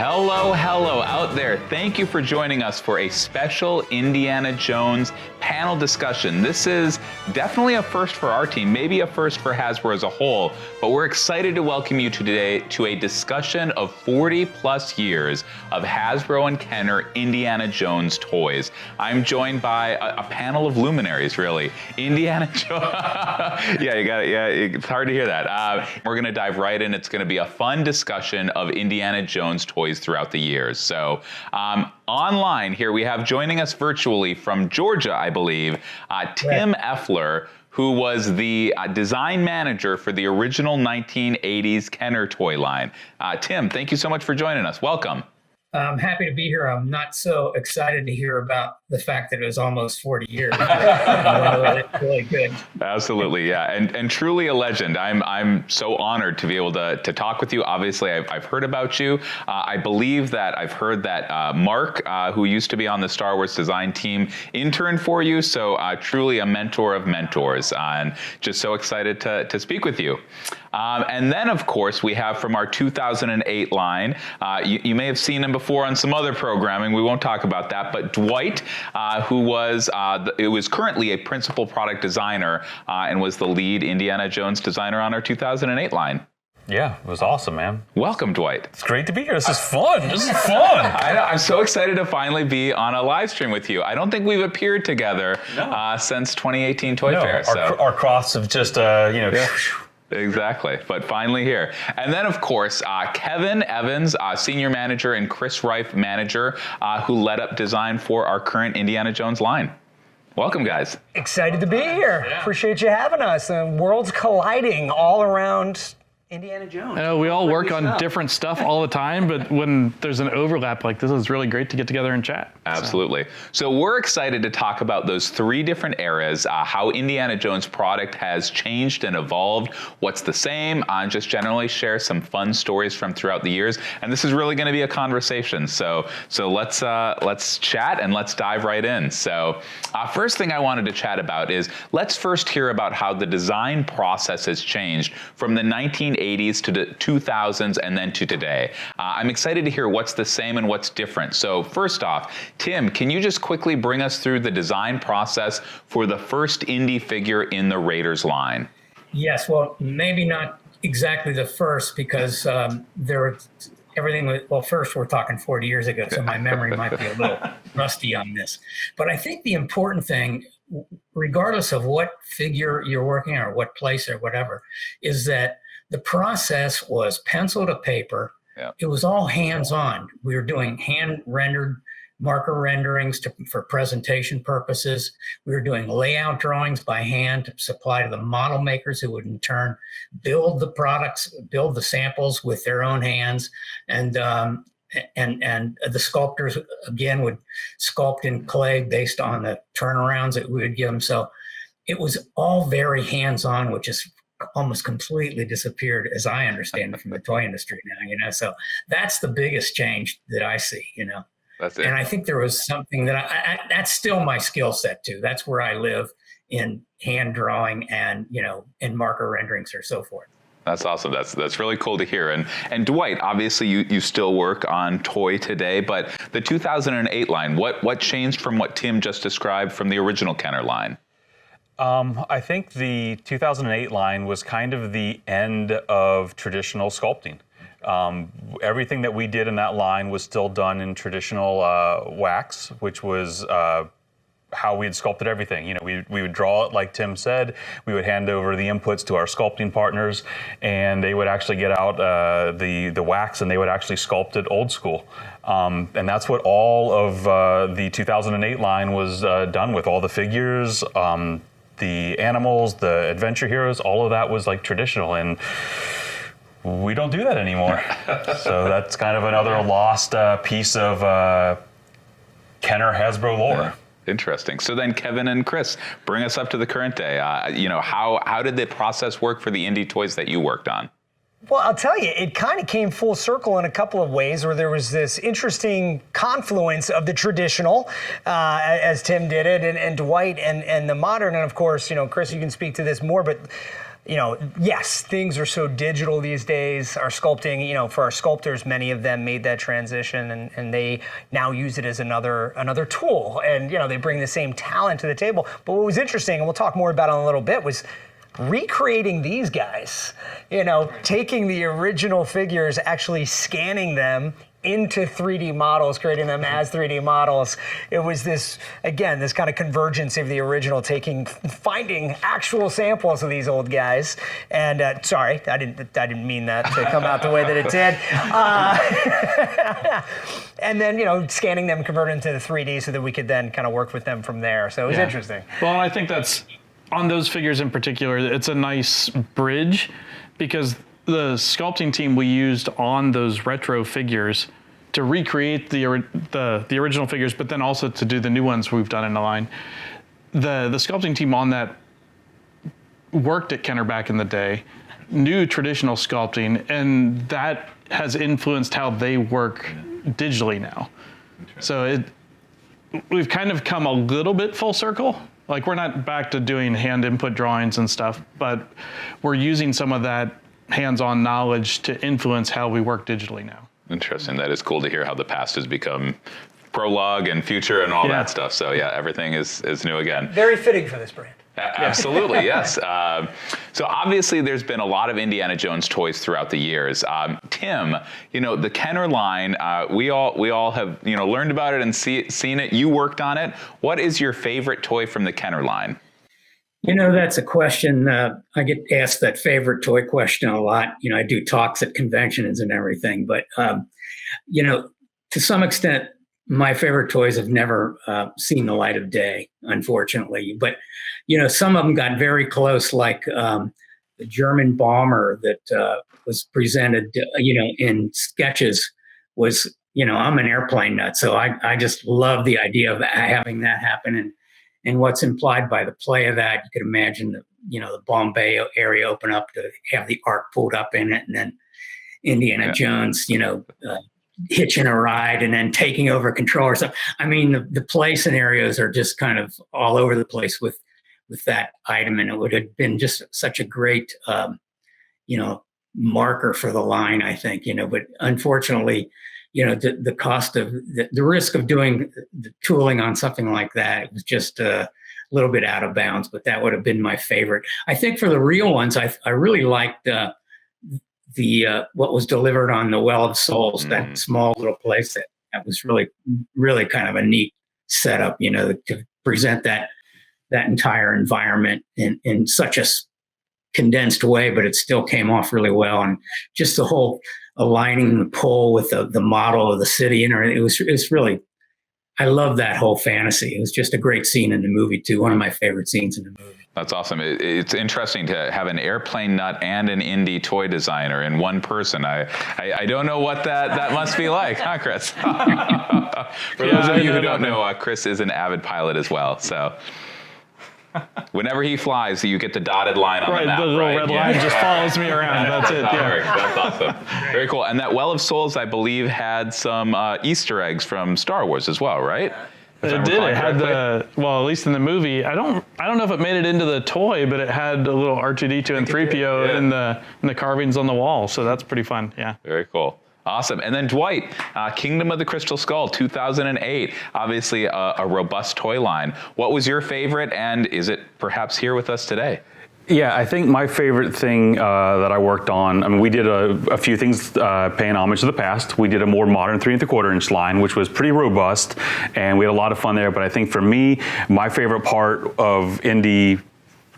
Hello, hello out there. Thank you for joining us for a special Indiana Jones panel discussion. This is definitely a first for our team, maybe a first for Hasbro as a whole, but we're excited to welcome you today to a discussion of 40 plus years of Hasbro and Kenner Indiana Jones toys. I'm joined by a panel of luminaries, really. Indiana Jones. Yeah, you got it. Yeah, it's hard to hear that. We're going to dive right in. It's going to be a fun discussion of Indiana Jones toys throughout the years. So online here we have joining us virtually from Georgia, I believe, Tim Effler, who was the design manager for the original 1980s Kenner toy line. Tim, thank you so much for joining us. Welcome. I'm happy to be here. I'm not so excited to hear about the fact that it was almost 40 years. It's really good. Absolutely, yeah, and truly a legend. I'm so honored to be able to talk with you. Obviously, I've heard about you. I believe that I've heard that Mark, who used to be on the Star Wars design team, interned for you. So truly a mentor of mentors, and just so excited to speak with you. And then, of course, we have from our 2008 line, you may have seen him before on some other programming. We won't talk about that. But Dwight, who was currently a principal product designer and was the lead Indiana Jones designer on our 2008 line. Yeah, it was awesome, man. Welcome, Dwight. It's great to be here. This is fun. I know, I'm so excited to finally be on a live stream with you. I don't think we've appeared together since 2018 Toy Fair. Our cross have just, Yeah. Exactly, but finally here. And then, of course, Kevin Evans, senior manager, and Chris Reif, manager, who led up design for our current Indiana Jones line. Welcome, guys. Excited to be here. Yeah. Appreciate you having us. Worlds colliding all around Indiana Jones. I know we all work on different stuff all the time, but when there's an overlap like this, it's really great to get together and chat. Absolutely. So we're excited to talk about those three different eras, how Indiana Jones product has changed and evolved, what's the same, and just generally share some fun stories from throughout the years. And this is really going to be a conversation. So let's chat and let's dive right in. So first thing I wanted to chat about is let's first hear about how the design process has changed from the 1980s to the 2000s and then to today. I'm excited to hear what's the same and what's different. So first off, Tim, can you just quickly bring us through the design process for the first Indy figure in the Raiders line? Yes, well, maybe not exactly the first because first we're talking 40 years ago, so my memory might be a little rusty on this. But I think the important thing, regardless of what figure you're working on or what place or whatever, is that the process was pencil to paper. Yeah. It was all hands-on. We were doing hand-rendered marker renderings for presentation purposes. We were doing layout drawings by hand to supply to the model makers who would in turn build the products, build the samples with their own hands. And the sculptors, again, would sculpt in clay based on the turnarounds that we would give them. So it was all very hands-on, which is almost completely disappeared, as I understand it, from the toy industry now, so that's the biggest change that I see, That's it. And I think there was something that that's still my skill set too. That's where I live, in hand drawing and, in marker renderings or so forth. That's awesome. That's really cool to hear. And Dwight, obviously you still work on toy today, but the 2008 line, what changed from what Tim just described from the original Kenner line? I think the 2008 line was kind of the end of traditional sculpting. Everything that we did in that line was still done in traditional wax, which was how we had sculpted everything. We would draw it like Tim said. We would hand over the inputs to our sculpting partners, and they would actually get out the wax, and they would actually sculpt it old school. And that's what all of the 2008 line was done with. All the figures, the animals, the adventure heroes, all of that was like traditional, and we don't do that anymore. So that's kind of another lost piece of Kenner Hasbro lore. Yeah. Interesting. So then Kevin and Chris, bring us up to the current day. How did the process work for the indie toys that you worked on? Well, I'll tell you, it kind of came full circle in a couple of ways, where there was this interesting confluence of the traditional, as Tim did it, and Dwight, and the modern. And of course, Chris, you can speak to this more, but yes, things are so digital these days. Our sculpting, for our sculptors, many of them made that transition, and they now use it as another tool. And they bring the same talent to the table. But what was interesting, and we'll talk more about it in a little bit, was recreating these guys. Taking the original figures, actually scanning them into 3D models, creating them as 3D models. It was this kind of convergence of the original, finding actual samples of these old guys. And sorry, I didn't mean that to come out the way that it did. And then, scanning them, converting them to the 3D so that we could then kind of work with them from there. So it was interesting. Well, and I think that's, on those figures in particular, it's a nice bridge, because the sculpting team we used on those retro figures to recreate the original figures, but then also to do the new ones we've done in the line. The sculpting team on that worked at Kenner back in the day, knew traditional sculpting, and that has influenced how they work digitally now. So we've kind of come a little bit full circle. Like, we're not back to doing hand input drawings and stuff, but we're using some of that hands-on knowledge to influence how we work digitally now. Interesting. That is cool to hear how the past has become prologue and future and all that stuff. So yeah, everything is new again. Very fitting for this brand. Absolutely, yes. So obviously there's been a lot of Indiana Jones toys throughout the years. Tim, the Kenner line, we all have learned about it and seen it. You worked on it. What is your favorite toy from the Kenner line? That's a question. I get asked that favorite toy question a lot. I do talks at conventions and everything, but to some extent, my favorite toys have never seen the light of day, unfortunately. But some of them got very close, like the German bomber that was presented, in sketches. Was I'm an airplane nut, so I just love the idea of having that happen. And what's implied by the play of that, you could imagine the Bombay area open up to have the Ark pulled up in it, and then Indiana Jones, hitching a ride and then taking over control or something. I mean, the play scenarios are just kind of all over the place with that item, and it would have been just such a great, marker for the line, I think. But unfortunately, the cost of the risk of doing the tooling on something like that was just a little bit out of bounds, but that would have been my favorite. I think for the real ones, I really liked the what was delivered on the Well of Souls, that small little place that was really, really kind of a neat setup, to present that entire environment in such a condensed way, but it still came off really well. And just the whole aligning the pole with the model of the city, and it was really, I love that whole fantasy. It was just a great scene in the movie too. One of my favorite scenes in the movie. That's awesome. It's interesting to have an airplane nut and an indie toy designer in one person. I don't know what that must be like, huh, Chris? For those of you who don't know, Chris is an avid pilot as well. So whenever he flies, you get the dotted line on the map. The little red line just follows me around. That's it. Yeah. That's awesome. Very cool. And that Well of Souls, I believe, had some Easter eggs from Star Wars as well, right? It did. It had at least in the movie. I don't know if it made it into the toy, but it had a little R2D2 and 3PO in the carvings on the wall. So that's pretty fun. Yeah. Very cool. Awesome. And then Dwight, Kingdom of the Crystal Skull, 2008, obviously a robust toy line. What was your favorite, and is it perhaps here with us today? Yeah, I think my favorite thing that I worked on, I mean, we did a few things paying homage to the past. We did a more modern 3 3/4 inch line, which was pretty robust, and we had a lot of fun there. But I think for me, my favorite part of Indy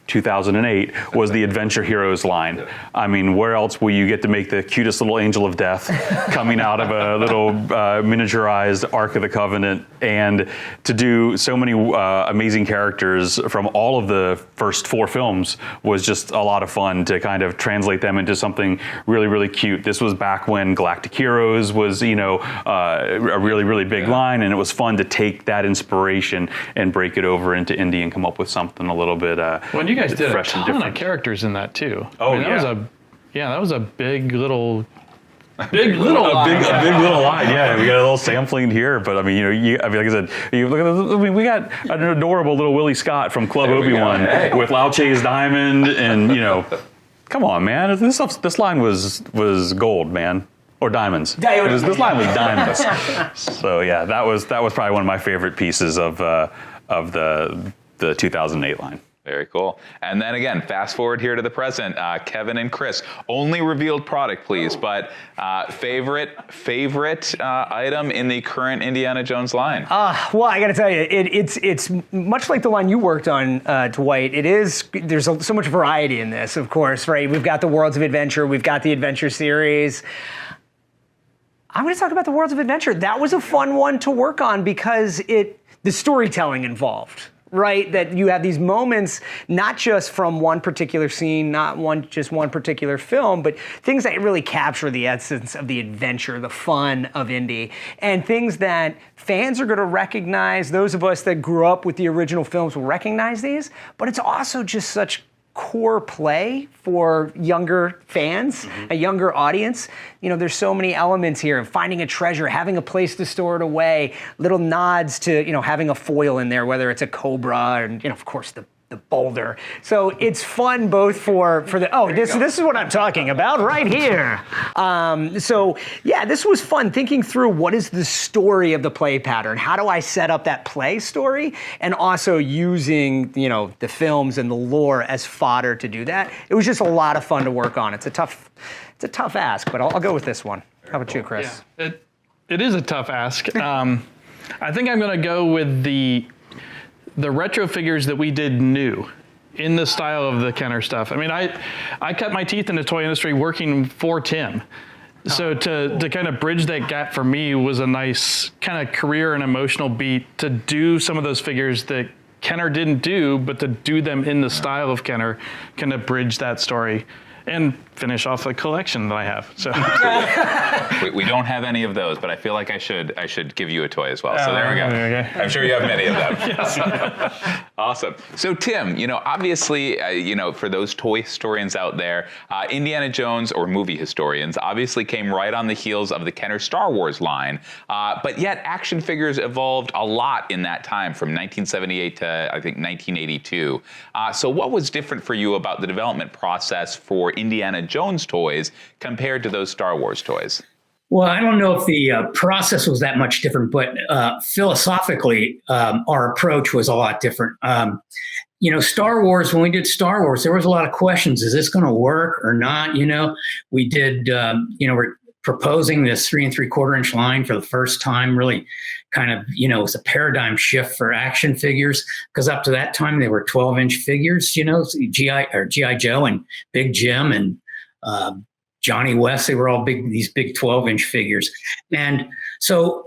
2008 was the Adventure Heroes line. I mean, where else will you get to make the cutest little angel of death coming out of a little miniaturized Ark of the Covenant, and to do so many amazing characters from all of the first 4 films was just a lot of fun to kind of translate them into something really, really cute. This was back when Galactic Heroes was, a really, really big line, and it was fun to take that inspiration and break it over into Indy and come up with something a little bit when you guys did a ton of characters in that too. Oh, that was a big little line. A big little line. Yeah, we got a little sampling here, but I mean, like I said, you look at we got an adorable little Willie Scott from Club Obi-Wan with Lao Che's diamond, and Come on, man. This line was gold, man. Or diamonds. This line was diamonds. So yeah, that was probably one of my favorite pieces of the 2008 line. Very cool. And then again, fast forward here to the present, Kevin and Chris. Only revealed product, please, but favorite item in the current Indiana Jones line. Well, I got to tell you, it's much like the line you worked on, Dwight. There's so much variety in this, of course, right? We've got the Worlds of Adventure, we've got the Adventure series. I'm going to talk about the Worlds of Adventure. That was a fun one to work on because the storytelling involved. Right, that you have these moments, not just from one particular scene, just one particular film, but things that really capture the essence of the adventure, the fun of Indy, and things that fans are going to recognize. Those of us that grew up with the original films will recognize these, but it's also just such core play for younger fans, a younger audience. There's so many elements here of finding a treasure, having a place to store it away, little nods to, having a foil in there, whether it's a cobra and, of course, the boulder. So it's fun both for this is what I'm talking about right here. So yeah, this was fun thinking through what is the story of the play pattern? How do I set up that play story? And also using, the films and the lore as fodder to do that. It was just a lot of fun to work on. It's a tough ask, but I'll go with this one. How about you, Chris? Yeah, it is a tough ask. I think I'm going to go with the retro figures that we did new in the style of the Kenner stuff. I mean, I cut my teeth in the toy industry working for Tim. So to kind of bridge that gap for me was a nice kind of career and emotional beat to do some of those figures that Kenner didn't do, but to do them in the style of Kenner, kind of bridge that story and finish off the collection that I have. So we don't have any of those, but I feel like I should give you a toy as well. So there we go. Okay. I'm sure you have many of them. Yes. Awesome. So Tim, obviously, for those toy historians out there, Indiana Jones, or movie historians, obviously came right on the heels of the Kenner Star Wars line, but yet action figures evolved a lot in that time, from 1978 to I think 1982. So what was different for you about the development process for Indiana Jones toys compared to those Star Wars toys? Well, I don't know if the process was that much different, but philosophically, our approach was a lot different. Star Wars, when we did Star Wars, there was a lot of questions. Is this going to work or not? We did, we're proposing this 3 3/4 inch line for the first time, really kind of, it was a paradigm shift for action figures, because up to that time they were 12-inch figures, G.I. Joe and Big Jim and Johnny West, they were all these big 12-inch figures. And so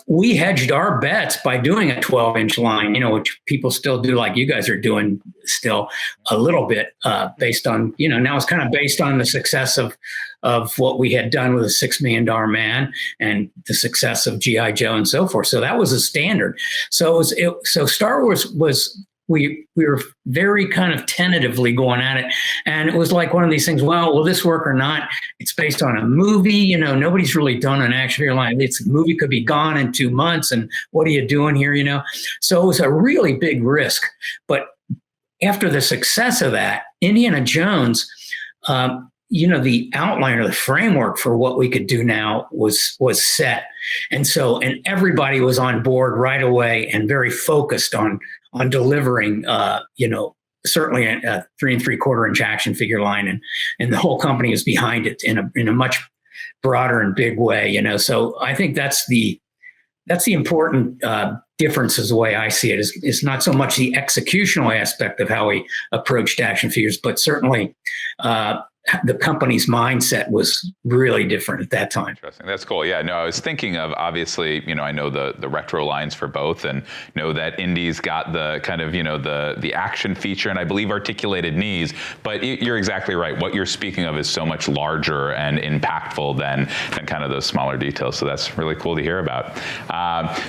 we hedged our bets by doing a 12-inch line, which people still do, like you guys are doing still a little bit, based on, now it's kind of based on the success of what we had done with a $6 Million Man and the success of G.I. Joe and so forth. So that was a standard. So so Star Wars was, we were very kind of tentatively going at it. And it was like one of these things, well, will this work or not? It's based on a movie, nobody's really done an action figure line. A movie could be gone in 2 months. And what are you doing here, So it was a really big risk. But after the success of that, Indiana Jones, the outline or the framework for what we could do now was set. And everybody was on board right away and very focused on delivering, certainly a 3 3/4 inch action figure line, and the whole company is behind it in a much broader and big way, So I think that's the important difference, is the way I see it. Is not so much the executional aspect of how we approached action figures, but certainly the company's mindset was really different at that time. Interesting. That's cool. Yeah, no, I was thinking of, obviously, I know the retro lines for both, and know that Indy's got the kind of, the action feature, and I believe articulated knees, but you're exactly right. What you're speaking of is so much larger and impactful than kind of those smaller details. So that's really cool to hear about.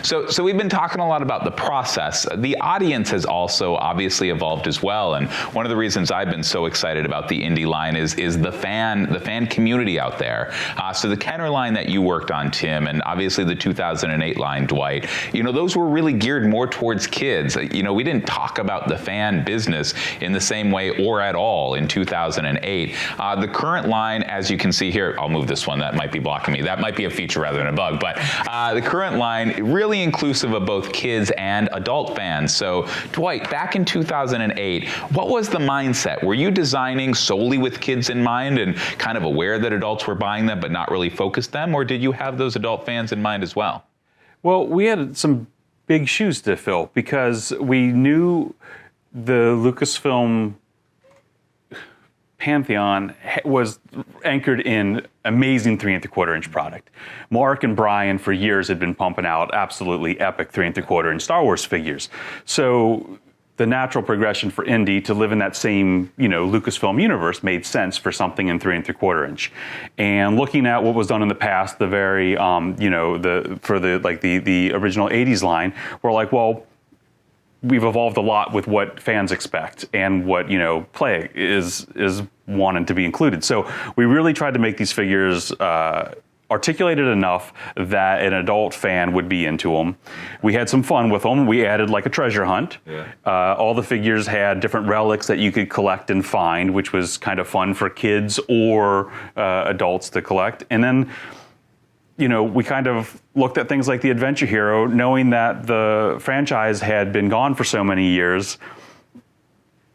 So we've been talking a lot about the process. The audience has also obviously evolved as well, and one of the reasons I've been so excited about the Indy line is is the fan community out there. So the Kenner line that you worked on, Tim, and obviously the 2008 line, Dwight, those were really geared more towards kids. We didn't talk about the fan business in the same way or at all in 2008. The current line, as you can see here, I'll move this one, that might be blocking me. That might be a feature rather than a bug, but the current line, really inclusive of both kids and adult fans. So Dwight, back in 2008, what was the mindset? Were you designing solely with kids in mind and kind of aware that adults were buying them but not really focused them, or did you have those adult fans in mind as well? Well, we had some big shoes to fill because we knew the Lucasfilm pantheon was anchored in amazing 3 3/4 inch product. Mark and Brian for years had been pumping out absolutely epic 3 3/4 inch Star Wars figures. So the natural progression for Indy to live in that same, Lucasfilm universe made sense for something in 3 3/4 inch. And looking at what was done in the past, the very, the original 80s line, we're like, well, we've evolved a lot with what fans expect and what, play is wanted to be included. So we really tried to make these figures articulated enough that an adult fan would be into them. We had some fun with them. We added like a treasure hunt. Yeah. All the figures had different relics that you could collect and find, which was kind of fun for kids or adults to collect. And then, we kind of looked at things like the Adventure Hero, knowing that the franchise had been gone for so many years.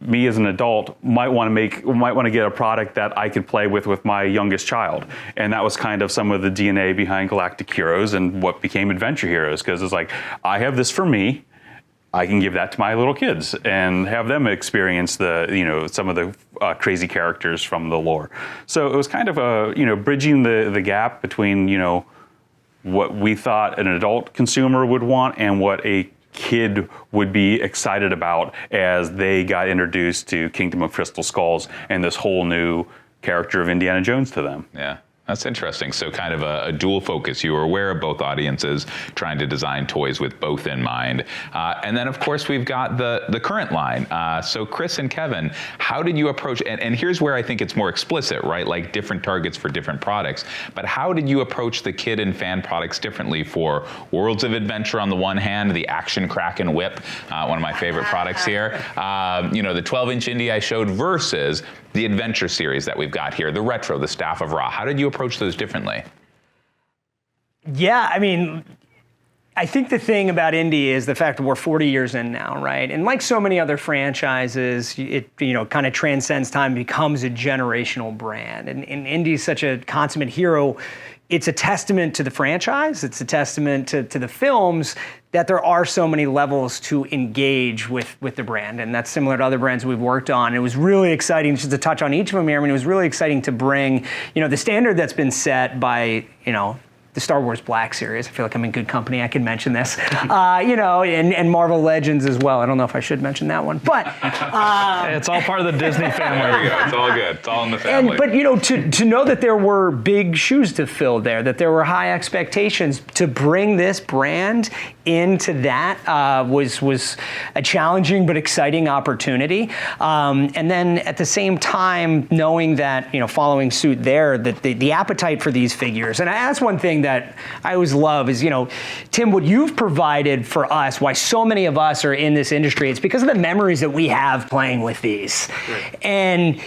Me as an adult might want to get a product that I could play with my youngest child. And that was kind of some of the DNA behind Galactic Heroes and what became Adventure Heroes, because it's like, I have this for me, I can give that to my little kids and have them experience some of the crazy characters from the lore. So it was kind of bridging the gap between, what we thought an adult consumer would want and what a kid would be excited about as they got introduced to Kingdom of Crystal Skulls and this whole new character of Indiana Jones to them. Yeah. That's interesting. So kind of a dual focus. You were aware of both audiences, trying to design toys with both in mind. And then, of course, we've got the current line. So Chris and Kevin, how did you approach, and here's where I think it's more explicit, right? Like different targets for different products. But how did you approach the kid and fan products differently for Worlds of Adventure on the one hand, the Action Kraken Whip, one of my favorite products here, the 12-inch Indy I showed versus the Adventure series that we've got here, the Retro, the Staff of Ra. How did you approach those differently? Yeah, I think the thing about Indy is the fact that we're 40 years in now, right? And like so many other franchises, it kind of transcends time, becomes a generational brand. And Indy's such a consummate hero. It's a testament to the franchise. It's a testament to the films that there are so many levels to engage with the brand. And that's similar to other brands we've worked on. It was really exciting, just to touch on each of them here, it was really exciting to bring, the standard that's been set by, the Star Wars Black series. I feel like I'm in good company. I can mention this, and Marvel Legends as well. I don't know if I should mention that one, but it's all part of the Disney family. There we go. It's all good. It's all in the family. But to know that there were big shoes to fill there, that there were high expectations to bring this brand into that was a challenging but exciting opportunity. And then at the same time, knowing that following suit there, that the appetite for these figures, and that's one thing that I always love is, Tim, what you've provided for us, why so many of us are in this industry, it's because of the memories that we have playing with these. Right. And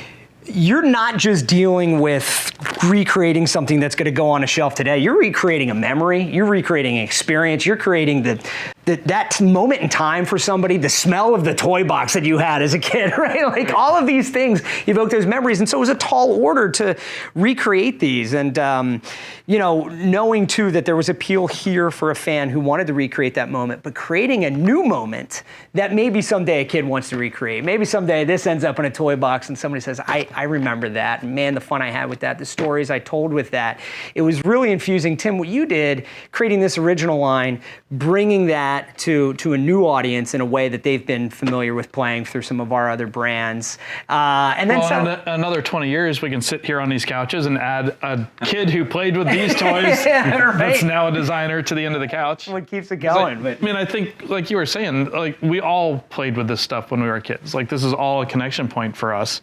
you're not just dealing with recreating something that's going to go on a shelf today. You're recreating a memory. You're recreating an experience. You're creating that moment in time for somebody, the smell of the toy box that you had as a kid, right? Like all of these things evoke those memories. And so it was a tall order to recreate these. And, knowing too that there was appeal here for a fan who wanted to recreate that moment, but creating a new moment that maybe someday a kid wants to recreate. Maybe someday this ends up in a toy box and somebody says, I remember that. And man, the fun I had with that, the stories I told with that. It was really infusing. Tim, what you did, creating this original line, bringing that that to a new audience in a way that they've been familiar with playing through some of our other brands. And then another 20 years, we can sit here on these couches and add a kid who played with these toys that's now a designer to the end of the couch. What keeps it going? I mean, I think, like you were saying, like we all played with this stuff when we were kids. Like this is all a connection point for us.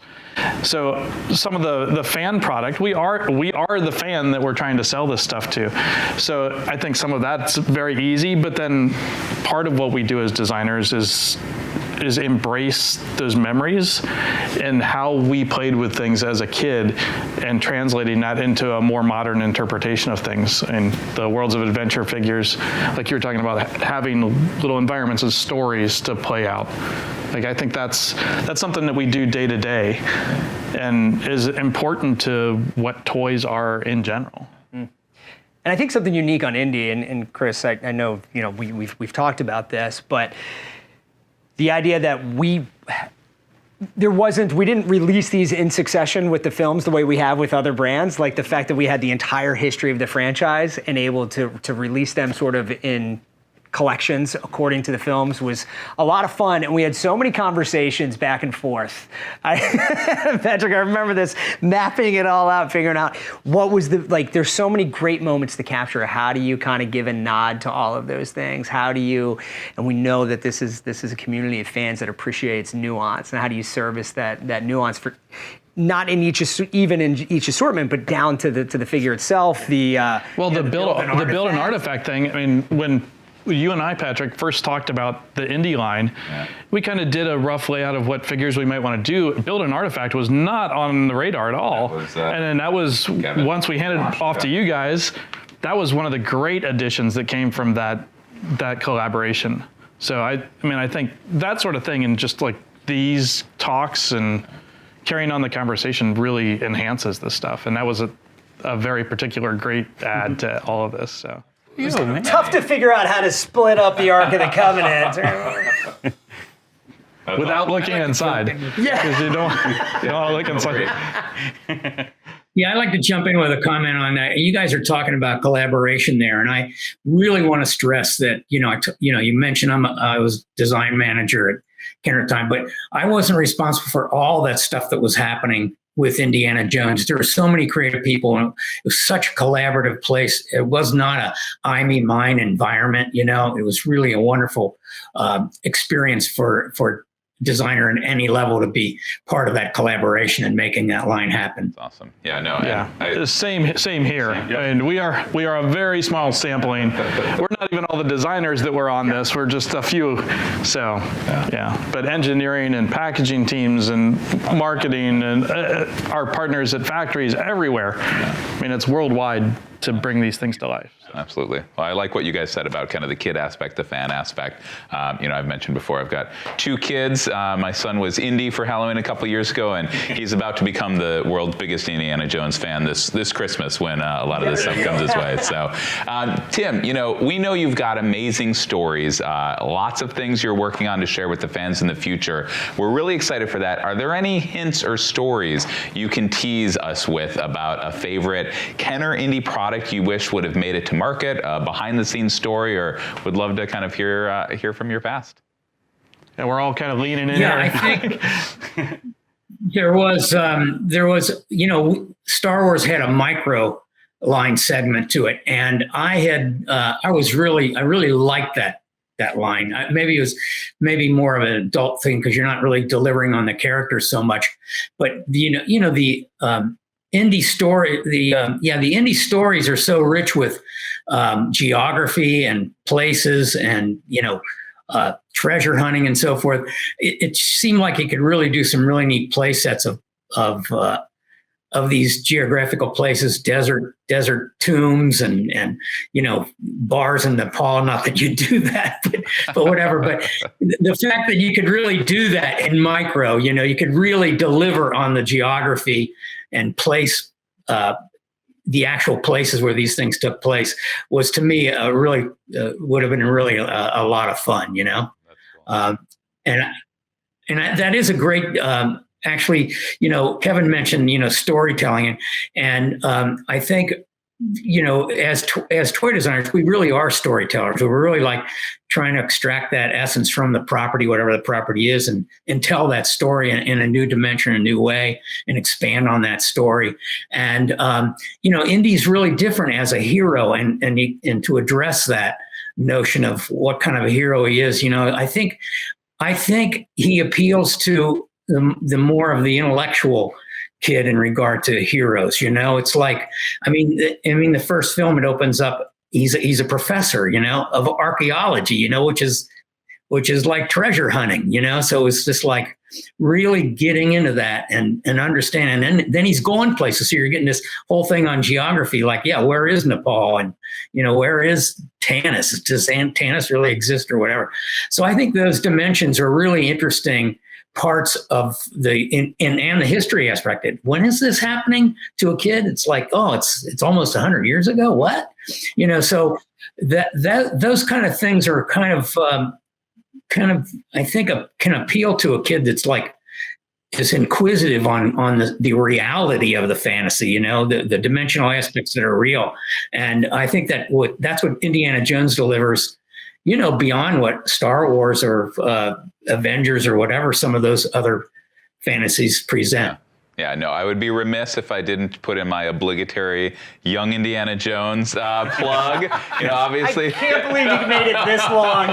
So some of the fan product, we are the fan that we're trying to sell this stuff to. So I think some of that's very easy, but then part of what we do as designers is embrace those memories and how we played with things as a kid and translating that into a more modern interpretation of things. And the worlds of adventure figures, like you were talking about, having little environments as stories to play out. Like I think that's something that we do day to day and is important to what toys are in general. And I think something unique on Indie, and Chris, I know we've talked about this, but the idea that we didn't release these in succession with the films the way we have with other brands. Like the fact that we had the entire history of the franchise and able to release them sort of in collections according to the films was a lot of fun, and we had so many conversations back and forth. Patrick, I remember this, mapping it all out, figuring out what was there's so many great moments to capture. How do you kind of give a nod to all of those things? How do you, and we know that this is a community of fans that appreciates nuance, and how do you service that nuance for not in each assortment, but down to the figure itself. The build an artifact thing. I mean, when you and I, Patrick, first talked about the Indie line, we kind of did a rough layout of what figures we might want to do. Build an artifact was not on the radar at all. And then that was, once we handed it off to you guys, that was one of the great additions that came from that collaboration. So I think that sort of thing and just like these talks and carrying on the conversation really enhances this stuff. And that was a very particular great add to all of this, so. Tough to figure out how to split up the Ark of the Covenant. Without looking inside. Yeah. Because you don't want to look inside. Yeah, I'd like to jump in with a comment on that. You guys are talking about collaboration there, and I really want to stress that, you mentioned I was design manager at Kenner Time, but I wasn't responsible for all that stuff that was happening with Indiana Jones. There were so many creative people, and it was such a collaborative place. It was not a I, me, mine environment. It was really a wonderful experience for designer in any level to be part of that collaboration and making that line happen. That's awesome. Yeah, no. Yeah. Same here. Yep. I mean, we are a very small sampling. We're not even all the designers that were on this. We're just a few. So, yeah. But engineering and packaging teams and marketing and our partners at factories everywhere. I mean, it's worldwide to bring these things to life. Absolutely. Well, I like what you guys said about kind of the kid aspect, the fan aspect. I've mentioned before, I've got 2 kids. My son was Indy for Halloween a couple years ago, and he's about to become the world's biggest Indiana Jones fan this Christmas when a lot of this stuff comes his way. So, Tim, we know you've got amazing stories, lots of things you're working on to share with the fans in the future. We're really excited for that. Are there any hints or stories you can tease us with about a favorite Kenner Indy product you wish would have made it to market, a behind-the-scenes story, or would love to kind of hear from your past? And we're all kind of leaning in. Yeah, I think there was, Star Wars had a micro line segment to it, and I really liked that line. Maybe it was more of an adult thing because you're not really delivering on the characters so much, but the indie story, the indie stories are so rich with geography and places and treasure hunting and so forth. It seemed like it could really do some really neat play sets of these geographical places, desert tombs and bars in Nepal. Not that you do that, but whatever. But the fact that you could really do that in micro, you could really deliver on the geography and place the actual places where these things took place was, to me, would have been really a lot of fun, That's cool. And that is a great, actually, Kevin mentioned, storytelling, and I think, as toy designers, we really are storytellers. We're really like trying to extract that essence from the property, whatever the property is, and tell that story in a new dimension, a new way, and expand on that story. And Indy's really different as a hero, and to address that notion of what kind of a hero he is. I think he appeals to the more of the intellectual kid in regard to heroes. It's like, the first film, it opens up, he's a professor, of archaeology, which is like treasure hunting, so it's just like really getting into that and understanding. And then he's going places. So you're getting this whole thing on geography, like, where is Nepal? And, where is Tanis? Does Tanis really exist or whatever? So I think those dimensions are really interesting parts of and the history aspect. When is this happening to a kid? It's like, it's almost 100 years ago. What? So that those kind of things are kind of I think can appeal to a kid that's like is inquisitive on the reality of the fantasy, the dimensional aspects that are real. And I think that's what Indiana Jones delivers, beyond what Star Wars or Avengers or whatever some of those other fantasies present. Yeah, no, I would be remiss if I didn't put in my obligatory Young Indiana Jones plug. Obviously. I can't believe you made it this long.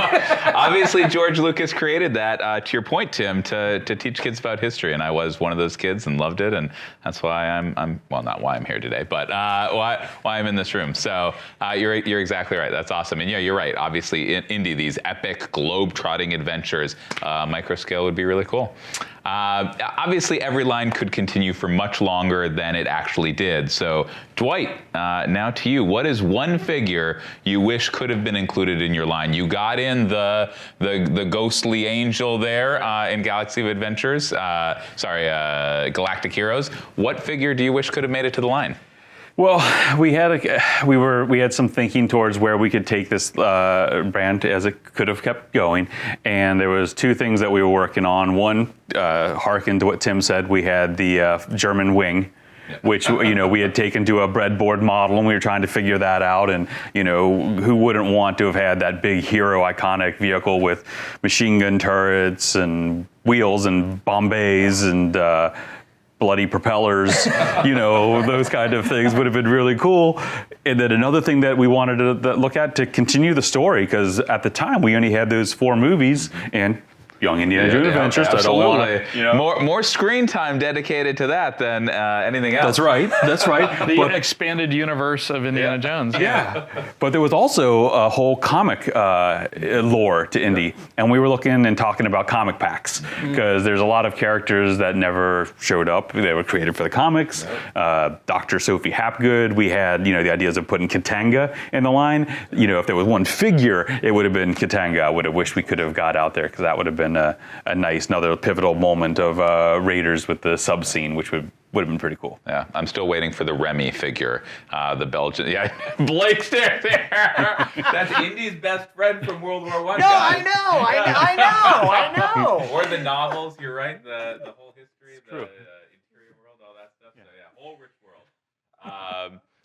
Obviously, George Lucas created that, to your point, Tim, to teach kids about history. And I was one of those kids and loved it. And that's why I'm well, not why I'm here today, but why I'm in this room. So you're exactly right. That's awesome. And you're right. Obviously, Indy, these epic globe-trotting adventures, microscale would be really cool. Obviously, every line could continue for much longer than it actually did. So, Dwight, now to you. What is one figure you wish could have been included in your line? You got in the ghostly angel there in Galaxy of Adventures. Galactic Heroes. What figure do you wish could have made it to the line? Well, we had some thinking towards where we could take this brand as it could have kept going, and there was two things that we were working on. One, hearkened to what Tim said. We had the German wing, which we had taken to a breadboard model, and we were trying to figure that out. And who wouldn't want to have had that big hero iconic vehicle with machine gun turrets and wheels and bombays and bloody propellers, those kind of things would have been really cool. And then another thing that we wanted to look at to continue the story, because at the time we only had those 4 movies and Young Indiana Jones Adventures. Absolutely. More screen time dedicated to that than anything else. That's right. The expanded universe of Indiana Jones. Yeah. But there was also a whole comic lore to Indy, and we were looking and talking about comic packs, because there's a lot of characters that never showed up. They were created for the comics. Dr. Sophie Hapgood. We had the ideas of putting Katanga in the line. If there was one figure, it would have been Katanga. I would have wished we could have got out there, because that would have been a nice, another pivotal moment of Raiders with the sub scene, which would have been pretty cool. Yeah, I'm still waiting for the Remy figure, the Belgian. Yeah, Blake's there. That's Indy's best friend from World War I. No, guys. I know. Or the novels. You're right. The whole history of the interior world, all that stuff. Yeah. So yeah, whole rich world.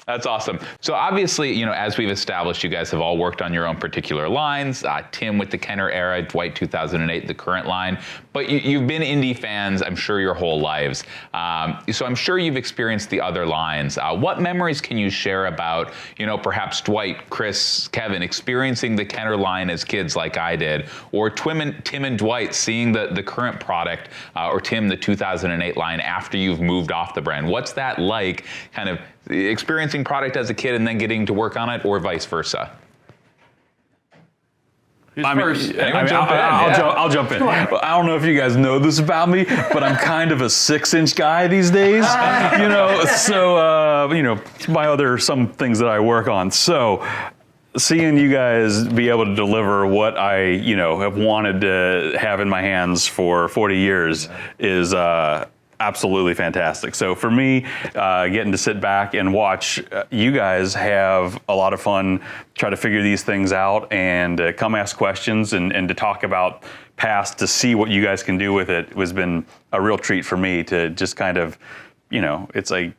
That's awesome. So obviously, as we've established, you guys have all worked on your own particular lines. Tim with the Kenner era, Dwight 2008, the current line. But you've been Indy fans, I'm sure, your whole lives. So I'm sure you've experienced the other lines. What memories can you share about, perhaps Dwight, Chris, Kevin, experiencing the Kenner line as kids like I did, or Tim and Dwight seeing the current product, or Tim, the 2008 line after you've moved off the brand? What's that like, kind of experiencing product as a kid and then getting to work on it, or vice versa? I'll jump in. Well, I don't know if you guys know this about me, but I'm kind of a 6-inch guy these days. Some things that I work on. So seeing you guys be able to deliver what I, have wanted to have in my hands for 40 years is absolutely fantastic. So for me, getting to sit back and watch you guys have a lot of fun, try to figure these things out, and come ask questions and to talk about past, to see what you guys can do with it, has been a real treat for me to just kind of, it's like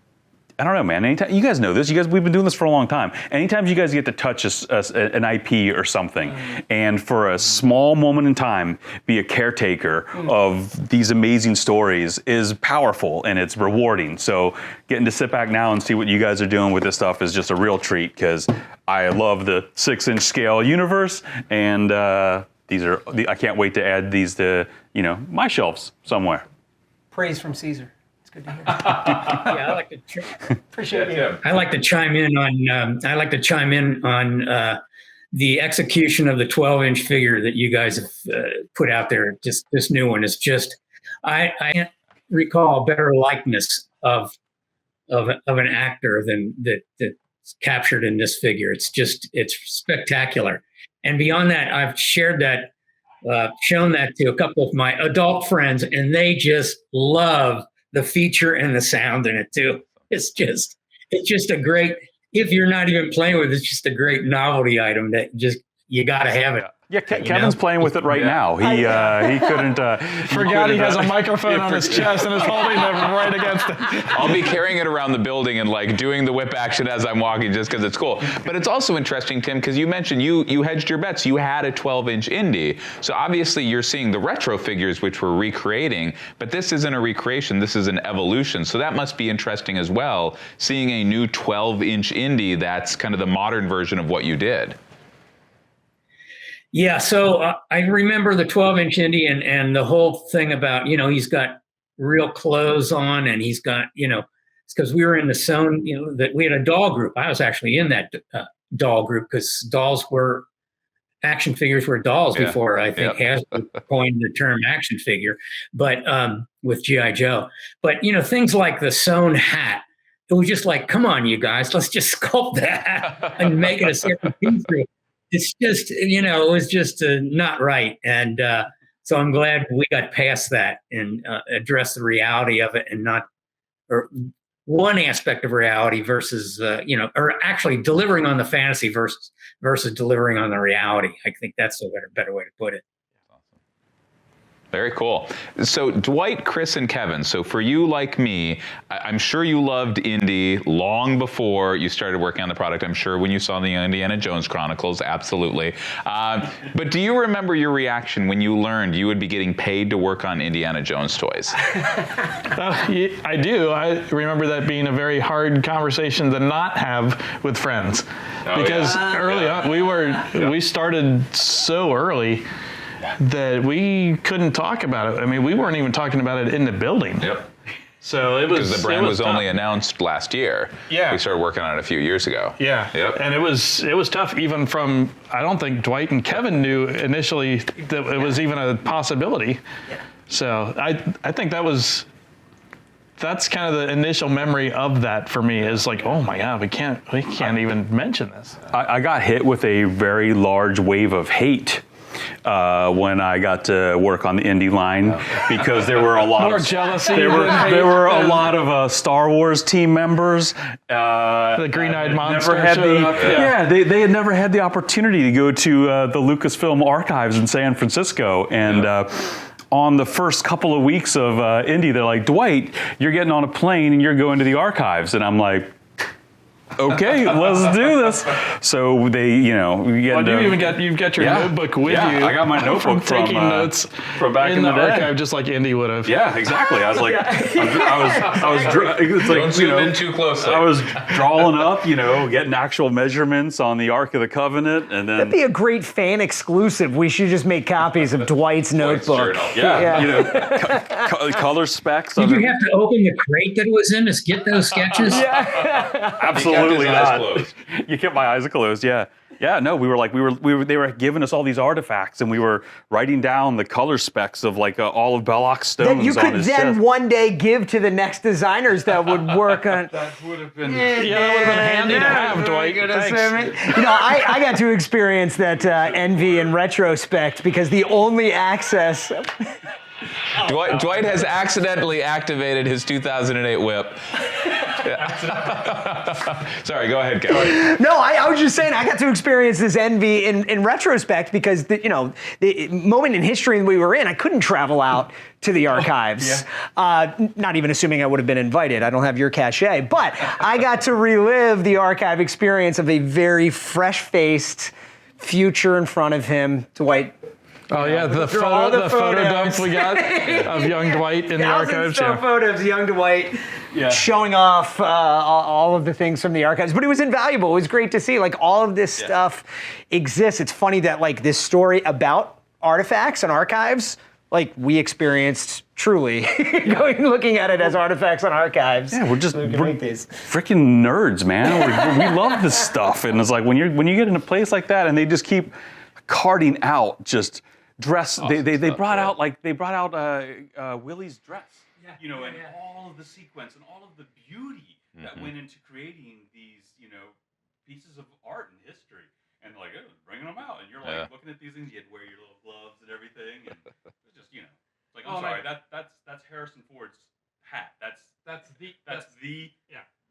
I don't know, man. Anytime, you guys know this. We've been doing this for a long time. Anytime you guys get to touch an IP or something, and for a small moment in time, be a caretaker of these amazing stories is powerful and it's rewarding. So getting to sit back now and see what you guys are doing with this stuff is just a real treat, because I love the 6-inch scale universe, and I can't wait to add these to my shelves somewhere. Praise from Caesar. Good to hear. Yeah, I like to Appreciate you. I like to chime in on the execution of the 12-inch figure that you guys have put out there. Just this new one is just I can't recall a better likeness of an actor than that's captured in this figure. It's spectacular. And beyond that, I've shared that, shown that to a couple of my adult friends, and they just love the feature and the sound in it too. It's just a great, if you're not even playing with it, it's just a great novelty item that just, you got to have it. Yeah, Kevin's playing with it right now. He couldn't. Forgot he has a microphone on his chest and is holding it right against it. I'll be carrying it around the building and like doing the whip action as I'm walking, just because it's cool. But it's also interesting, Tim, because you mentioned you hedged your bets. You had a 12-inch Indy, so obviously you're seeing the retro figures which we're recreating. But this isn't a recreation. This is an evolution. So that must be interesting as well. Seeing a new 12-inch Indy that's kind of the modern version of what you did. Yeah, so I remember the 12-inch Indy and the whole thing about, he's got real clothes on, and he's got, it's because we were in the zone, that we had a doll group. I was actually in that doll group, because action figures were dolls before I think Hasbro coined the term action figure, but with G.I. Joe. But, things like the sewn hat, it was just like, come on, you guys, let's just sculpt that and make it a separate piece. It's just, it was just not right. And so I'm glad we got past that and addressed the reality of it, and not, or one aspect of reality versus, or actually delivering on the fantasy versus delivering on the reality. I think that's a better way to put it. Very cool. So Dwight, Chris, and Kevin, so for you like me, I'm sure you loved Indy long before you started working on the product. I'm sure when you saw the Indiana Jones Chronicles, absolutely. But do you remember your reaction when you learned you would be getting paid to work on Indiana Jones toys? I do. I remember that being a very hard conversation to not have with friends. Because early on, we started so early that we couldn't talk about it. I mean, we weren't even talking about it in the building. Yep. So it was, because the brand was tough. only announced last year. Yeah. We started working on it a few years ago. Yeah. Yep. And it was tough, even from, I don't think Dwight and Kevin knew initially that it was even a possibility. Yeah. So I think that's kind of the initial memory of that for me, is like, oh my God, we can't even mention this. I got hit with a very large wave of hate when I got to work on the Indy line, because there were a lot more of jealousy. There were a lot of Star Wars team members. The green-eyed monster. They had never had the opportunity to go to the Lucasfilm archives in San Francisco, and on the first couple of weeks of Indy, they're like, Dwight, you're getting on a plane and you're going to the archives, and I'm like, okay, let's do this. So they, you've got your notebook with you. I got my notebook from taking notes from back in the day. archive, just like Indy would have. Yeah, exactly. I was like, Don't zoom in too closely. I was drawing up, getting actual measurements on the Ark of the Covenant, and then That'd be a great fan exclusive. We should just make copies of Dwight's notebook. Color specs. Did you have to open the crate that it was in to get those sketches? Absolutely not. You kept my eyes closed. Yeah. No, we were. They were giving us all these artifacts, and we were writing down the color specs of like all of Belloc's stones. That you could then one day give to the next designers that would work on. That would have been. That would have been handy to have, Dwight. Thanks. I got to experience that envy in retrospect, because the only access. Dwight has accidentally activated his 2008 whip. Sorry, go ahead, Kevin. No, I was just saying I got to experience this envy in retrospect because the moment in history we were in, I couldn't travel out to the archives. Not even assuming I would have been invited. I don't have your cachet, but I got to relive the archive experience of a very fresh-faced future in front of him, Dwight. Oh yeah, the photo dump we got of young Dwight in the archives. Photos of young Dwight showing off all of the things from the archives. But it was invaluable. It was great to see. Like, all of this stuff exists. It's funny that, like, this story about artifacts and archives, like, we experienced truly looking at it as artifacts and archives. Yeah, we're freaking nerds, man. We love this stuff, and it's like when you get in a place like that, and they just keep carting out just dress. They brought out Willie's dress, and all of the sequence and all of the beauty that went into creating these, pieces of art and history, and like bringing them out, and you're like looking at these things. You had to wear your little gloves and everything, and it's just like, I'm sorry, that's Harrison Ford's hat.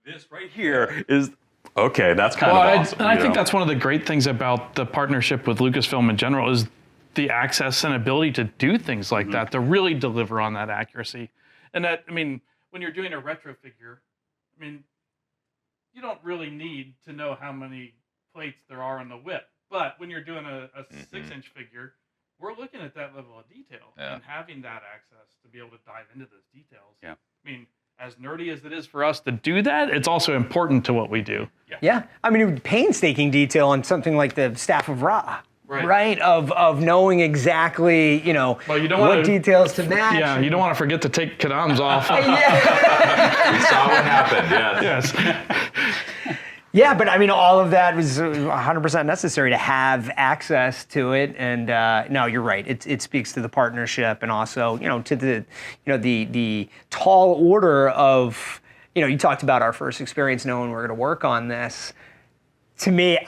This right here is. Okay, that's kind of awesome. I think that's one of the great things about the partnership with Lucasfilm in general is the access and ability to do things like that, to really deliver on that accuracy. And that, when you're doing a retro figure, you don't really need to know how many plates there are on the whip. But when you're doing a 6-inch figure, we're looking at that level of detail and having that access to be able to dive into those details. Yeah. As nerdy as it is for us to do that, it's also important to what we do. Yeah. Painstaking detail on something like the Staff of Ra. Right? Of knowing exactly, what details to match. Yeah, you don't want to forget to take Kadam's off. We saw what happened, Yes. Yeah, but all of that was 100% necessary to have access to it. And no, you're right. It speaks to the partnership and also, to the tall order of, you talked about our first experience knowing we're going to work on this. To me,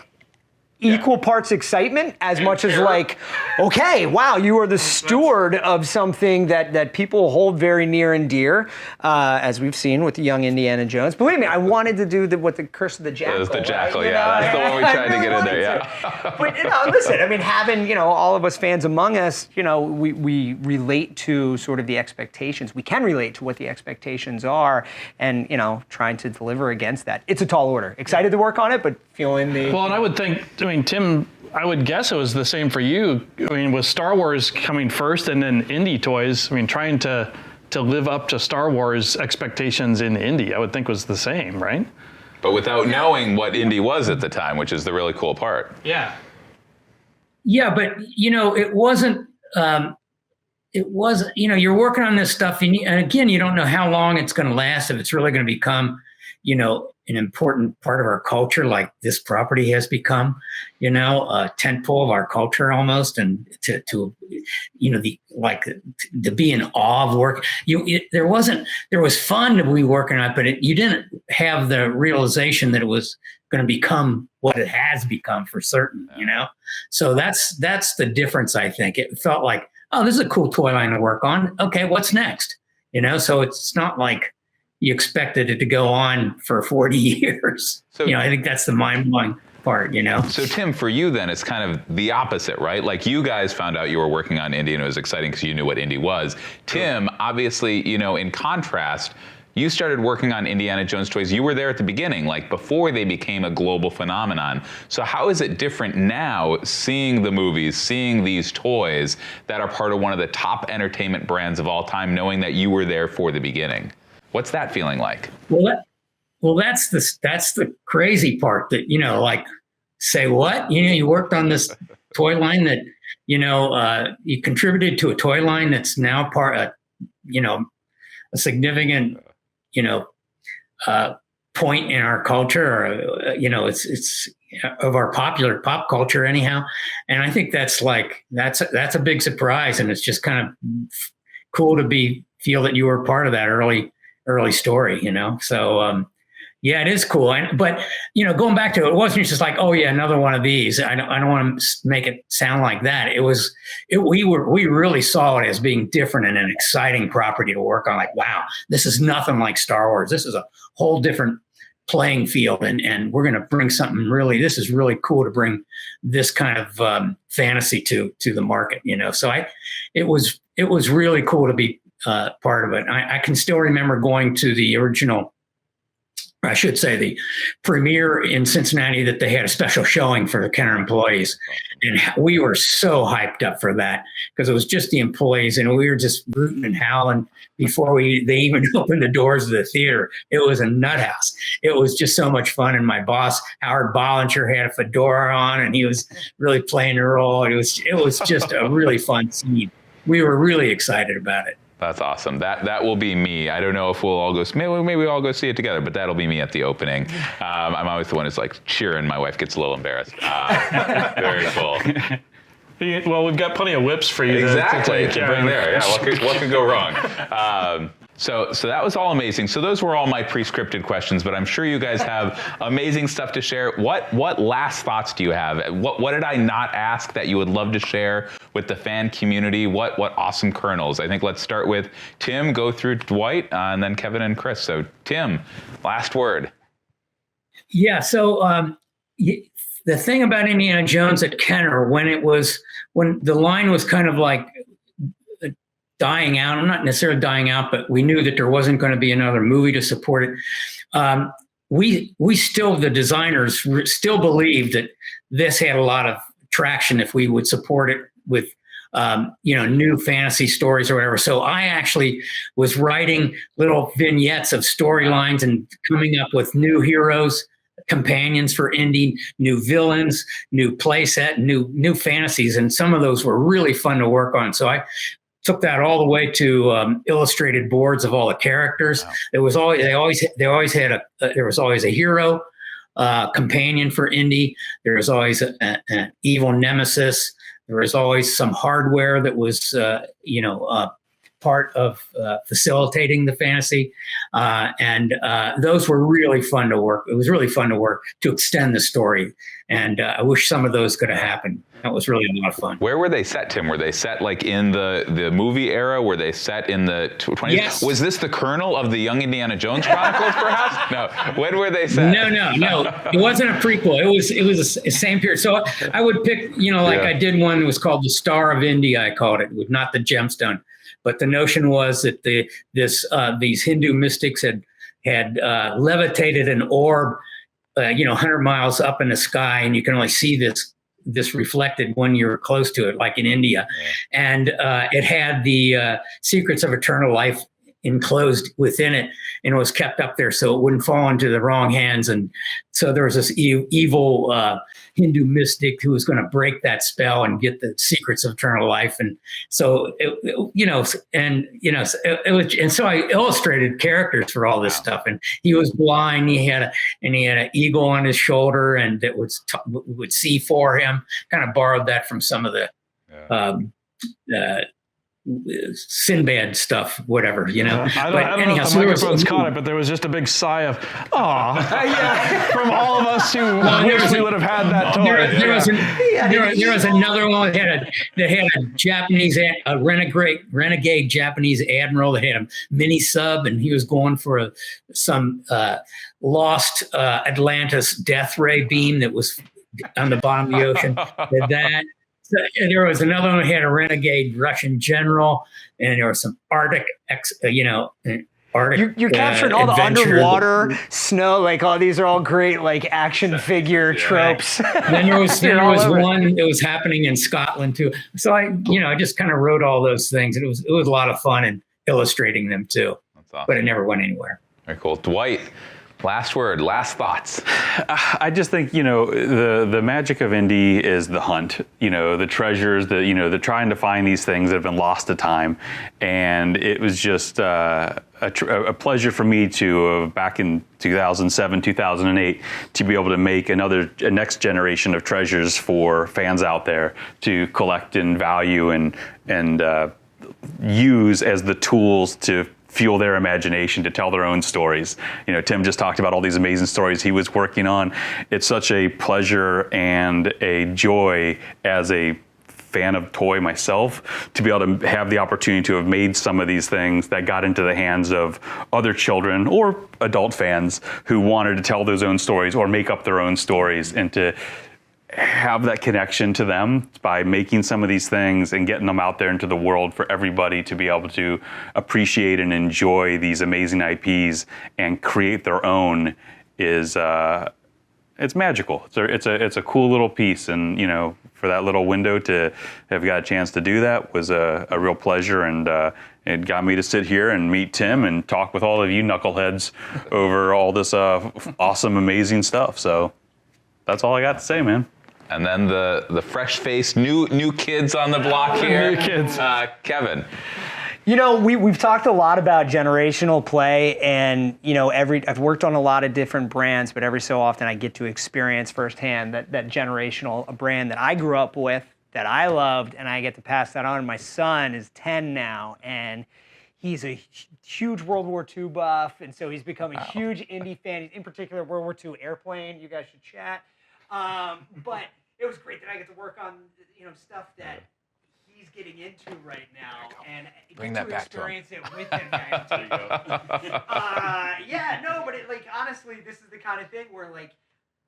equal parts excitement as much as like, okay, wow, you are the steward of something that people hold very near and dear, as we've seen with the young Indiana Jones. Believe me, I wanted to do the Curse of the Jackal. It was the Jackal, right? That's the one we tried to get in there, But listen, having all of us fans among us, we relate to sort of the expectations. We can relate to what the expectations are, and trying to deliver against that. It's a tall order. Excited to work on it, but feeling the. Well, and I would think. Tim, I would guess it was the same for you. With Star Wars coming first and then indie toys, trying to live up to Star Wars expectations in indie, I would think was the same, right? But without knowing what indie was at the time, which is the really cool part. Yeah. Yeah, but, it wasn't, you're working on this stuff, and again, you don't know how long it's going to last, if it's really going to become, an important part of our culture, like this property has become, a tentpole of our culture almost, and to be in awe of work. There was fun to be working on it, but you didn't have the realization that it was going to become what it has become for certain, So that's the difference, I think. It felt like, oh, this is a cool toy line to work on. Okay, what's next? So it's not like you expected it to go on for 40 years. So, I think that's the mind-blowing part, So Tim, for you then, it's kind of the opposite, right? Like, you guys found out you were working on indie and it was exciting because you knew what indie was. Tim, obviously, in contrast, you started working on Indiana Jones toys. You were there at the beginning, like before they became a global phenomenon. So how is it different now, seeing the movies, seeing these toys that are part of one of the top entertainment brands of all time, knowing that you were there for the beginning? What's that feeling like? Well, that's the crazy part, that, say what? You worked on this toy line that, you contributed to a toy line that's now a significant, point in our culture, or, it's of our popular pop culture anyhow. And I think that's a big surprise. And it's just kind of cool to feel that you were part of that early story, So, Yeah, it is cool. But going back to it, it wasn't just like, oh yeah, another one of these. I don't want to make it sound like that. We really saw it as being different and an exciting property to work on. Like, wow, this is nothing like Star Wars. This is a whole different playing field, and we're going to bring something this is really cool to bring this kind of fantasy to the market. So it was really cool to be part of it. I can still remember going to the original, I should say, the premiere in Cincinnati, that they had a special showing for the Kenner employees. And we were so hyped up for that because it was just the employees, and we were just rooting and howling before they even opened the doors of the theater. It was a nut house. It was just so much fun. And my boss, Howard Bollinger, had a fedora on, and he was really playing the role. It was just a really fun scene. We were really excited about it. That's awesome. That will be me. I don't know if we'll all go. Maybe we'll all go see it together. But that'll be me at the opening. I'm always the one who's like cheering. My wife gets a little embarrassed. Very cool. Well, we've got plenty of whips for you. Exactly. To take bring there. Yeah. What could go wrong? So that was all amazing. So those were all my pre-scripted questions, but I'm sure you guys have amazing stuff to share. What last thoughts do you have? What did I not ask that you would love to share with the fan community? What awesome kernels? I think let's start with Tim, go through Dwight, and then Kevin and Chris. So Tim, last word. Yeah. So the thing about Indiana Jones at Kenner, when the line was kind of like dying out. I'm not necessarily dying out, but we knew that there wasn't going to be another movie to support it. We still, the designers still believed that this had a lot of traction if we would support it with, new fantasy stories or whatever. So I actually was writing little vignettes of storylines and coming up with new heroes, companions for Indy, new villains, new playset, new fantasies, and some of those were really fun to work on. So I took that all the way to illustrated boards of all the characters. Wow. There was always a hero, companion for Indy. There was always an evil nemesis. There was always some hardware that was part of facilitating the fantasy, and those were really fun to work. It was really fun to work to extend the story, and I wish some of those could have happened. That was really a lot of fun. Where were they set, Tim? Were they set like in the movie era? Were they set in the 20s? Yes. Was this the kernel of the Young Indiana Jones Chronicles, perhaps? No. When were they set? No. It wasn't a prequel. It was the same period. So I would pick, I did one that was called The Star of India, I called it, with not the gemstone. But the notion was that these Hindu mystics had levitated an orb, 100 miles up in the sky, and you can only see this reflected when you're close to it, like in India. Yeah. And it had the secrets of eternal life enclosed within it, and it was kept up there so it wouldn't fall into the wrong hands. And so there was this evil Hindu mystic who was going to break that spell and get the secrets of eternal life. And so and so I illustrated characters for all this stuff. And he was blind. He had an eagle on his shoulder, and that would see for him. Kind of borrowed that from some of the Sinbad stuff, whatever, I don't know if the microphones caught it, but there was just a big sigh of, from all of us who wish we would have had that toy. There was another one that had a Japanese, a renegade Japanese admiral that had a mini sub, and he was going for some lost Atlantis death ray beam that was on the bottom of the ocean. Did that. There was another one that had a renegade Russian general, and there was some Arctic. You're capturing all the underwater snow, like these are all great action figure tropes. Then there was one that was happening in Scotland too. So I just kind of wrote all those things, and it was a lot of fun in illustrating them too. That's awesome. But it never went anywhere. Very cool, Dwight. Last word, last thoughts. I just think, the magic of Indy is the hunt, the treasures, the trying to find these things that have been lost to time. And it was just a pleasure for me to, back in 2007, 2008, to be able to make a next generation of treasures for fans out there to collect and value and use as the tools to fuel their imagination to tell their own stories. You know, Tim just talked about all these amazing stories he was working on. It's such a pleasure and a joy as a fan of toy myself to be able to have the opportunity to have made some of these things that got into the hands of other children or adult fans who wanted to tell those own stories or make up their own stories, and to have that connection to them by making some of these things and getting them out there into the world for everybody to be able to appreciate and enjoy these amazing IPs and create their own is it's magical. It's a cool little piece, and you know, for that little window to have got a chance to do that was a real pleasure, and it got me to sit here and meet Tim and talk with all of you knuckleheads over all this awesome, amazing stuff. So that's all I got to say, man. And then the fresh-faced new kids on the block here. New kids. Kevin. You know, we've talked a lot about generational play, and you know, I've worked on a lot of different brands, but every so often I get to experience firsthand that generational brand that I grew up with, that I loved, and I get to pass that on. My son is 10 now, and he's a huge World War II buff, and so he's become a huge indie fan. In particular, World War II Airplane. You guys should chat. But it was great that I get to work on, you know, stuff that he's getting into right now, and Bring get that to back to experience it with him. Yeah, no, but it, like, honestly, this is the kind of thing where like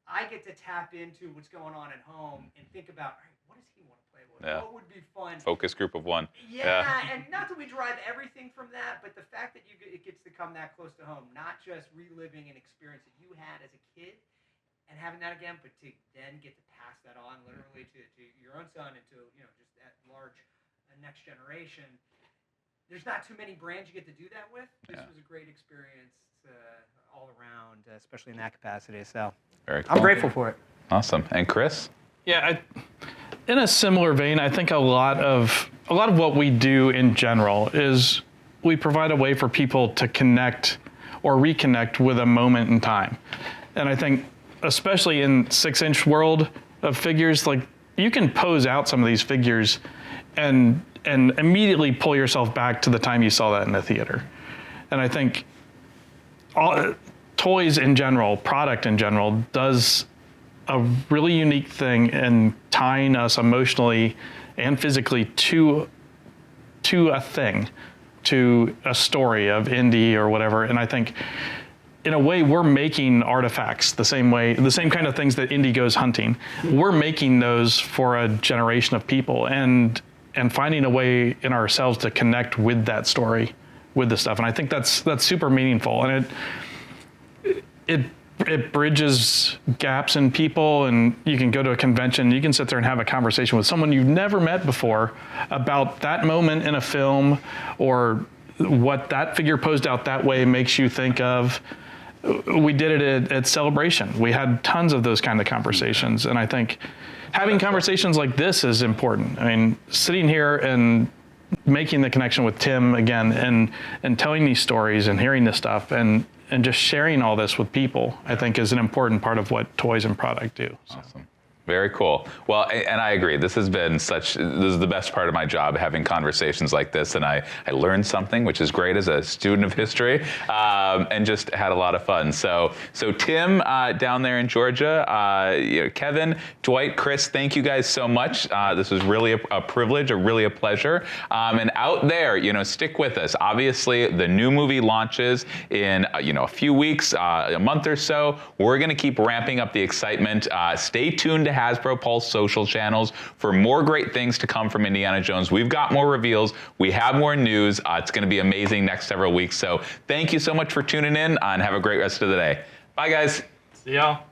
I get to tap into what's going on at home and think about, all right, what does he want to play with? Yeah. What would be fun? Focus group of one. Yeah, and not that we drive everything from that, but the fact that it gets to come that close to home, not just reliving an experience that you had as a kid and having that again, but to then get to pass that on literally to your own son and to, you know, just that large next generation. There's not too many brands you get to do that with. This was a great experience all around, especially in that capacity. So Very cool. I'm grateful for it. Awesome. And Chris? Yeah, in a similar vein, I think a lot of what we do in general is we provide a way for people to connect or reconnect with a moment in time. And I think especially in 6-inch world of figures, like you can pose out some of these figures and immediately pull yourself back to the time you saw that in the theater. And I think toys in general, product in general, does a really unique thing in tying us emotionally and physically to a thing, to a story of indie or whatever. And I think in a way we're making artifacts the same kind of things that indie goes hunting. We're making those for a generation of people and finding a way in ourselves to connect with that story, with the stuff. And I think that's super meaningful. And it bridges gaps in people, and you can go to a convention, you can sit there and have a conversation with someone you've never met before about that moment in a film or what that figure posed out that way makes you think of. We did it at Celebration. We had tons of those kind of conversations, and I think having conversations like this is important. I mean, sitting here and making the connection with Tim again and telling these stories and hearing this stuff and just sharing all this with people, I think is an important part of what toys and product do. So. Awesome. Very cool. Well, and I agree. This is the best part of my job, having conversations like this. And I learned something, which is great as a student of history, and just had a lot of fun. So Tim down there in Georgia, Kevin, Dwight, Chris, thank you guys so much. This was really a privilege, really a pleasure. And out there, stick with us. Obviously, the new movie launches in a few weeks, a month or so. We're going to keep ramping up the excitement. Stay tuned to Hasbro Pulse social channels for more great things to come from Indiana Jones. We've got more reveals. We have more news. It's going to be amazing next several weeks. So thank you so much for tuning in, and have a great rest of the day. Bye, guys. See y'all.